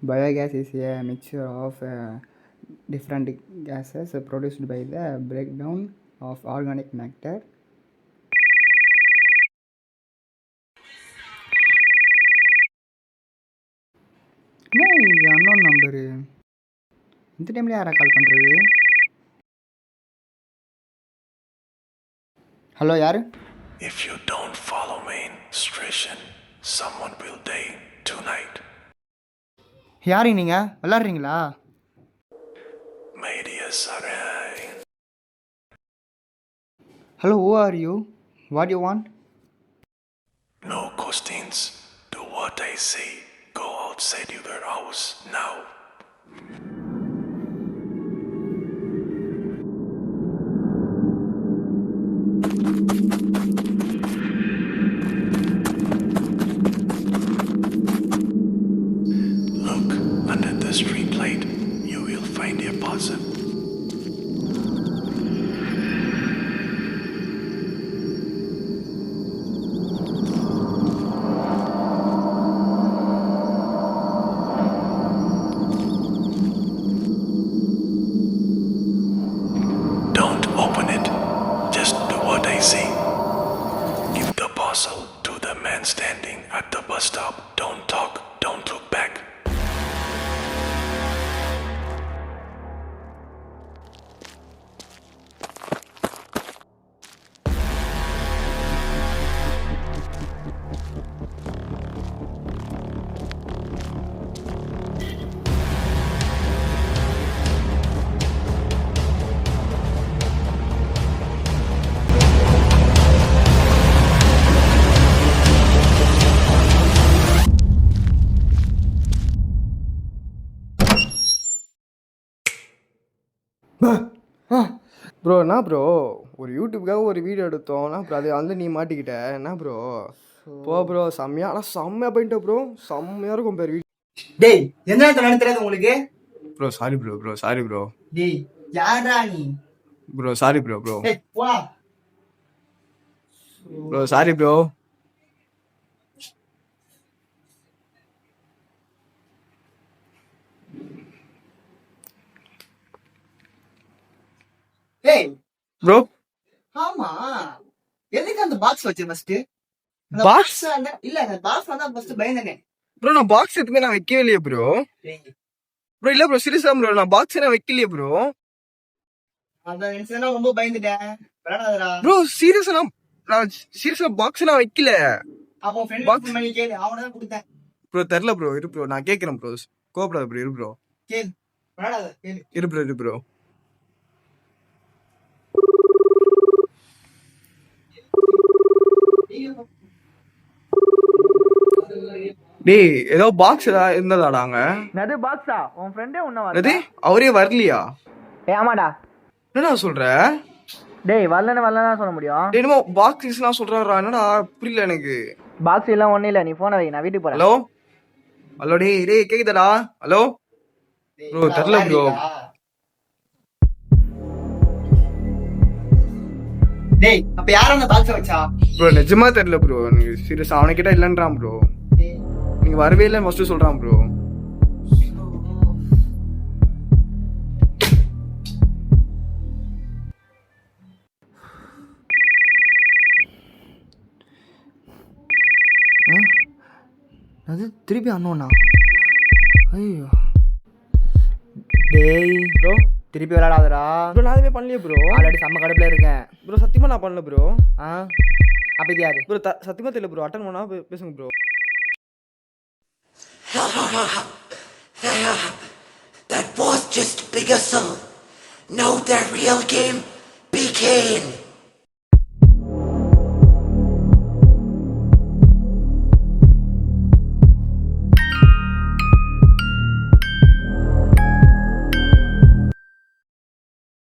Biogas is a mixture of different gases produced by the breakdown of organic matter. என்ன இது unknown number? இந்த டைமில் யாரா கால் பண்ணுறது? ஹலோ யார்? If you don't follow my instruction, someone will die tonight. யாரு நீங்கள் விளாட்றீங்களா? My dear Sarai. Hello, who are you? What do you want? No questions. Do what I say. Go outside your house now. Look under the street light. You will find a puzzle. Don't open it. Just do what I say. Give the puzzle to the man standing at the bus stop. Don't talk. Don't look back. Bro என்ன bro ஒரு யூடியூப்காக ஒரு video எடுத்தோம்னா bro அது வந்து நீ மாட்டிக்கிட்ட என்ன bro bro செம்மையா ஆனால் செம்மையாக போயிட்ட ப்ரோ செம்மையாக இருக்கும் பேர் வீடியோ. டேய் என்ன தெரியாது உங்களுக்கு? ப்ரோ சாரி ப்ரோ டேய் யாரா நீ? ப்ரோ சாரி ப்ரோ டேய் வா. Sorry bro. டேய் ப்ரோ ஆமா எதுக்கு அந்த பாக்ஸ் வச்ச ஃபர்ஸ்ட்? பாக்ஸ் இல்ல அந்த பாக்ஸ் வந்தா ஃபர்ஸ்ட் பயந்தனே. ப்ரோ நான் பாக்ஸ் எதுவுமே நான் வைக்கவே இல்லையே ப்ரோ. ப்ரோ இல்ல ப்ரோ சீரியஸா ப்ரோ நான் பாக்ஸ் நான் வைக்கலையே ப்ரோ. அந்த நிமிஷம் ரொம்ப பயந்துட்டேன். விளையாடாதடா. ப்ரோ சீரியஸா நான் சீரியஸா பாக்ஸ் நான் வைக்கல. அப்போ ஃப்ரெண்ட் பாக்ஸ் பண்ணி கேளு அவன தான் கொடுத்தேன். ப்ரோ தெரியல ப்ரோ இரு ப்ரோ நான் கேக்குறேன் ப்ரோ கோபப்படாத ப்ரோ இரு ப்ரோ கேளு விளையாடாத கேளு இரு ப்ரோ. டேய் ஏதோ பாக்ஸ் ஏதாவது இருந்ததாடாங்க? அது பாக்ஸா? உன் ஃப்ரெண்டே உன்ன அது அவரே வரலையா? ஆமாடா. என்னடா சொல்ற? டேய் வரலன்னு சொல்ல முடியும். டேய் என்னமோ பாக்ஸ்லாம் சொல்றாரா என்னடா புரியல எனக்கு. பாக்ஸ் எல்லாம் ஒண்ணு இல்ல, நீ போனை வை, நான் வீட்டுக்கு போறேன். ஹலோ டேய் கேக்குதாடா? ஹலோ ப்ரோ தெரியல ப்ரோ. டேய் அப்ப யார அந்த பாக்ஸ் வச்சா? ப்ரோ நிஜமா தெரியல ப்ரோ எனக்கு சீரியஸா அவன கிட்ட இல்லன்றான் ப்ரோ. நீங்க வரவே இல்லன்னு ஃபர்ஸ்ட் சொல்றான் ப்ரோ. அது திருப்பி அண்ணோண்ணா? ஐயோ டேய் ப்ரோ திருப்பி விளையாடாதடா ப்ரோ நான் எதுவுமே பண்ணலையே ப்ரோ. ஆல்ரெடி செம்ம கடுப்புல இருக்கேன் ப்ரோ சத்தியமா நான் பண்ணல ப்ரோ. அப்ப இது யாரு ப்ரோ சத்தியமா தெரியல ப்ரோ. அட்டன் பண்ணா பேசுங்க bro. That was just a bigger song. Now the real game begins.